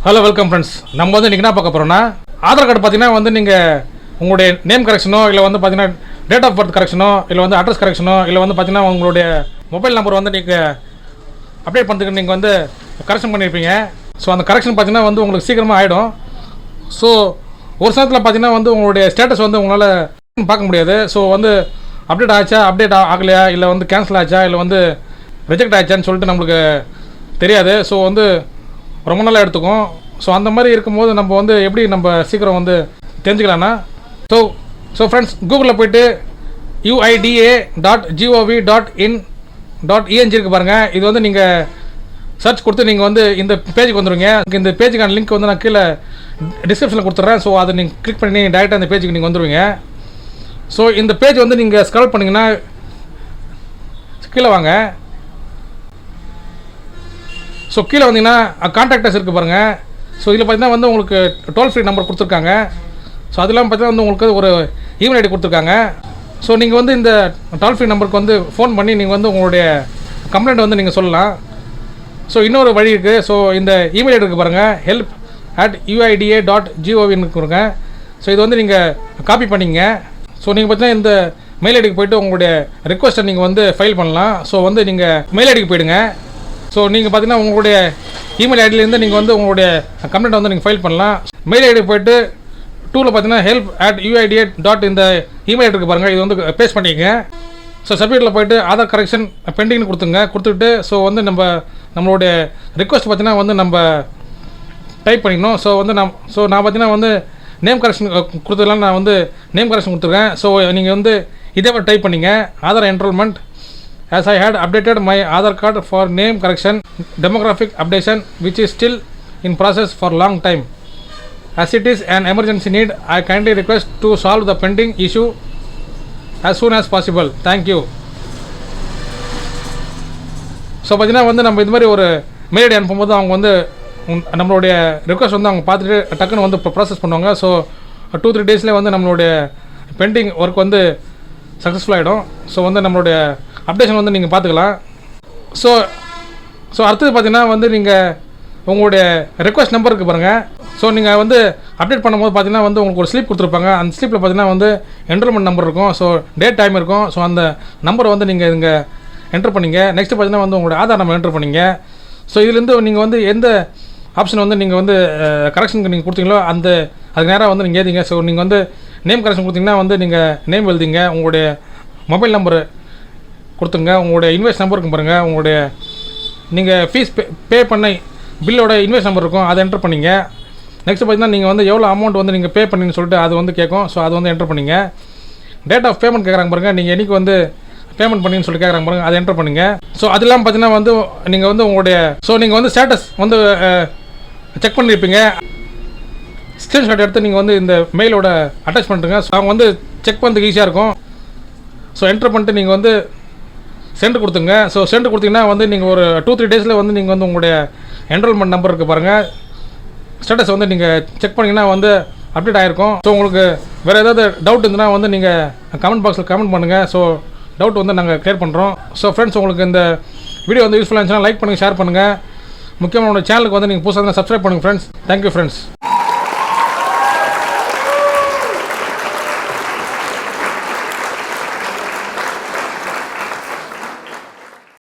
Hello welcome friends. நம்ம வந்து இன்றைக்கி என்ன பார்க்க போகிறோம்னா, ஆதார் கார்டு பார்த்தீங்கன்னா வந்து நீங்கள் உங்களுடைய நேம் கரெக்ஷனோ இல்லை வந்து பார்த்தீங்கன்னா டேட் ஆஃப் பர்த் கரெக்ஷனோ இல்லை வந்து அட்ரஸ் கரெக்ஷனோ இல்லை வந்து பார்த்தீங்கன்னா உங்களுடைய மொபைல் நம்பர் வந்து நீங்கள் அப்டேட் பண்ணுறதுக்கு நீங்கள் வந்து கரெக்ஷன் பண்ணியிருப்பீங்க. ஸோ அந்த கரெக்ஷன் பார்த்தீங்கன்னா வந்து உங்களுக்கு சீக்கிரமாக ஆகிடும். ஸோ ஒரு சமயத்தில் பார்த்தீங்கன்னா வந்து உங்களுடைய ஸ்டேட்டஸ் வந்து உங்களால் பார்க்க முடியாது. ஸோ வந்து அப்டேட் ஆச்சா அப்டேட் ஆகலையா இல்லை வந்து கேன்சல் ஆச்சா இல்லை வந்து ரிஜெக்ட் ஆச்சான்னு சொல்லிட்டு நம்மளுக்கு தெரியாது. ஸோ வந்து ரொம்ப நாளாக எடுத்துக்கும். ஸோ அந்த மாதிரி இருக்கும்போது நம்ம வந்து எப்படி நம்ம சீக்கிரம் வந்து தெரிஞ்சுக்கலாம்னா, ஸோ ஃப்ரெண்ட்ஸ், கூகுளில் போய்ட்டு uida.gov.in.eng இருக்கு பாருங்கள். இது வந்து நீங்கள் சர்ச் கொடுத்து நீங்கள் வந்து இந்த பேஜுக்கு வந்துடுவீங்க. இந்த பேஜுக்கான லிங்க் வந்து நான் கீழே டிஸ்கிரிப்ஷனில் கொடுத்துட்றேன். ஸோ அதை நீங்கள் கிளிக் பண்ணி டேரெக்டாக இந்த பேஜுக்கு நீங்கள் வந்துடுவீங்க. ஸோ இந்த பேஜ் வந்து நீங்கள் ஸ்க்ரால் பண்ணிங்கன்னா கீழே வாங்க. ஸோ கீழே வந்தீங்கன்னா கான்டாக்டர்ஸ் இருக்குது பாருங்கள். ஸோ இதில் பார்த்தீங்கன்னா வந்து உங்களுக்கு டோல் ஃப்ரீ நம்பர் கொடுத்துருக்காங்க. ஸோ அது இல்லாமல் பார்த்தீங்கன்னா வந்து உங்களுக்கு ஒரு இமெயில் ஐடி கொடுத்துருக்காங்க. ஸோ நீங்கள் வந்து இந்த டோல் ஃப்ரீ நம்பருக்கு வந்து ஃபோன் பண்ணி நீங்கள் வந்து உங்களுடைய கம்ப்ளைண்ட் வந்து நீங்கள் சொல்லலாம். ஸோ இன்னொரு வழி இருக்குது. ஸோ இந்த இமெயில் ஐடி இருக்குது பாருங்கள், help@uida.gov.in இருக்குங்க. ஸோ இது வந்து நீங்கள் காப்பி பண்ணிங்க. ஸோ நீங்கள் பார்த்தீங்கன்னா இந்த மெயில் ஐடிக்கு போய்ட்டு உங்களுடைய ரிக்வஸ்ட்டை நீங்கள் வந்து ஃபைல் பண்ணலாம். ஸோ வந்து நீங்கள் மெயில் ஐடிக்கு போய்டுங்க. ஸோ நீங்கள் பார்த்தீங்கன்னா உங்களுடைய இமெயில் ஐடியிலேருந்து நீங்கள் வந்து உங்களுடைய கம்ப்ளைண்ட் வந்து நீங்கள் ஃபைல் பண்ணலாம். மெயில் ஐடி போய்ட்டு டூவில் பார்த்தீங்கன்னா help@uida. இந்த இமெயில் ஐடி இருக்குது பாருங்கள், இது வந்து பேஸ்ட் பண்ணிக்கங்க. ஸோ சப்மிட்டில் போய்ட்டு ஆதார் கரெக்ஷன் பெண்டிங்னு கொடுத்துட்டு ஸோ வந்து நம்மளுடைய ரிக்வஸ்ட் பார்த்தீங்கன்னா வந்து நம்ம டைப் பண்ணிக்கணும். ஸோ வந்து நான் பார்த்தீங்கன்னா வந்து நேம் கரெக்ஷன் கொடுத்துக்கலாம். நான் வந்து நேம் கரெக்ஷன் கொடுத்துருக்கேன். ஸோ நீங்கள் வந்து இதே மாதிரி டைப் பண்ணிங்க, Aadhaar enrolment as I had updated my Aadhaar card for name correction demographic updation which is still in process for long time. As it is an emergency need, I kindly request to solve the pending issue as soon as possible. Thank you. So பார்த்தீங்கன்னா வந்து நம்ம இது மாதிரி ஒரு mail ID அனுப்பும்போது அவங்க வந்து நம்மளுடைய ரிக்வஸ்ட் வந்து அவங்க பார்த்துட்டு டக்குன்னு வந்து ப்ராசஸ் பண்ணுவாங்க. ஸோ 2-3 டேஸ்லேயே வந்து நம்மளுடைய பெண்டிங் ஒர்க் வந்து சக்ஸஸ்ஃபுல் ஆகிடும். ஸோ வந்து நம்மளுடைய அப்டேஷன் வந்து நீங்கள் பார்த்துக்கலாம். ஸோ அடுத்தது பார்த்தீங்கன்னா வந்து நீங்கள் உங்களுடைய ரெக்வஸ்ட் நம்பர் இருக்குது பாருங்கள். ஸோ நீங்கள் வந்து அப்டேட் பண்ணும்போது பார்த்தீங்கன்னா வந்து உங்களுக்கு ஒரு ஸ்லிப் கொடுத்துருப்பாங்க. அந்த ஸ்லிப்பில் பார்த்தீங்கன்னா வந்து என்ரோல்மெண்ட் நம்பர் இருக்கும். ஸோ டேட் டைம் இருக்கும். ஸோ அந்த நம்பரை வந்து நீங்கள் இங்கே என்ட்ரு பண்ணிங்க. நெக்ஸ்ட்டு பார்த்தீங்கன்னா வந்து உங்களுடைய ஆதார் நம்பர் என்ட்ரு பண்ணிங்க. ஸோ இதுலேருந்து நீங்கள் வந்து எந்த ஆப்ஷன் வந்து நீங்கள் வந்து கரெக்ஷனுக்கு நீங்கள் கொடுத்தீங்களோ அதுக்கு நேராக வந்து நீங்கள் ஏதிங்க. ஸோ நீங்கள் வந்து நேம் கரெக்ஷன் கொடுத்தீங்கன்னா வந்து நீங்கள் நேம் எழுதிங்க, உங்களுடைய மொபைல் நம்பரு கொடுத்துங்க, உங்களுடைய இன்வாய்ஸ் நம்பர் இருக்கும் பாருங்கள், உங்களுடைய நீங்கள் ஃபீஸ் பே பண்ண பில்லோட இன்வாய்ஸ் நம்பர் இருக்கும், அதை என்ட்ரு பண்ணிங்க. நெக்ஸ்ட் பார்த்தீங்கன்னா நீங்கள் வந்து எவ்வளோ அமௌண்ட் வந்து நீங்கள் பே பண்ணின்னு சொல்லிட்டு அது வந்து கேட்கும். ஸோ அது வந்து என்ட்ரு பண்ணிங்க. டேட் ஆஃப் பேமெண்ட் கேட்குறாங்க பாருங்கள், நீங்கள் என்றைக்கு வந்து பேமெண்ட் பண்ணின்னு சொல்லி கேட்குறாங்க பாருங்கள், அதை என்ட்ரு பண்ணுங்க. ஸோ அது இல்லாமல் பார்த்தீங்கன்னா வந்து நீங்கள் வந்து நீங்கள் வந்து ஸ்டேட்டஸ் வந்து செக் பண்ணியிருப்பீங்க. ஸ்க்ரீன்ஷாட் எடுத்து நீங்கள் வந்து இந்த மெயிலோட அட்டாச் பண்ணுறங்க. ஸோ அவங்க வந்து செக் பண்ணுறதுக்கு ஈஸியாக இருக்கும். ஸோ என்ட்ரு பண்ணிட்டு நீங்கள் வந்து சென்ட் கொடுத்துங்க. ஸோ சென்ட் கொடுத்தீங்கன்னா வந்து நீங்கள் ஒரு 2-3 டேஸில் வந்து நீங்கள் வந்து உங்களுடைய என்ரோல்மெண்ட் நம்பர் இருக்குது பாருங்கள், ஸ்டேட்டஸ் வந்து நீங்கள் செக் பண்ணிங்கன்னா வந்து அப்டேட் ஆகிருக்கும். ஸோ உங்களுக்கு வேறு ஏதாவது டவுட் இருந்ததுன்னா வந்து நீங்கள் கமெண்ட் பாக்ஸில் கமெண்ட் பண்ணுங்கள். ஸோ டவுட் வந்து நாங்கள் கிளியர் பண்ணுறோம். ஸோ ஃப்ரெண்ட்ஸ், உங்களுக்கு இந்த வீடியோ வந்து யூஸ்ஃபுல்லாக இருந்துச்சுன்னா லைக் பண்ணுங்கள், ஷேர் பண்ணுங்கள். முக்கியமாக உங்களோட சேனலுக்கு வந்து நீங்கள் புதுசாக சப்ஸ்கிரைப் பண்ணுங்கள் ஃப்ரெண்ட்ஸ். Thank you friends.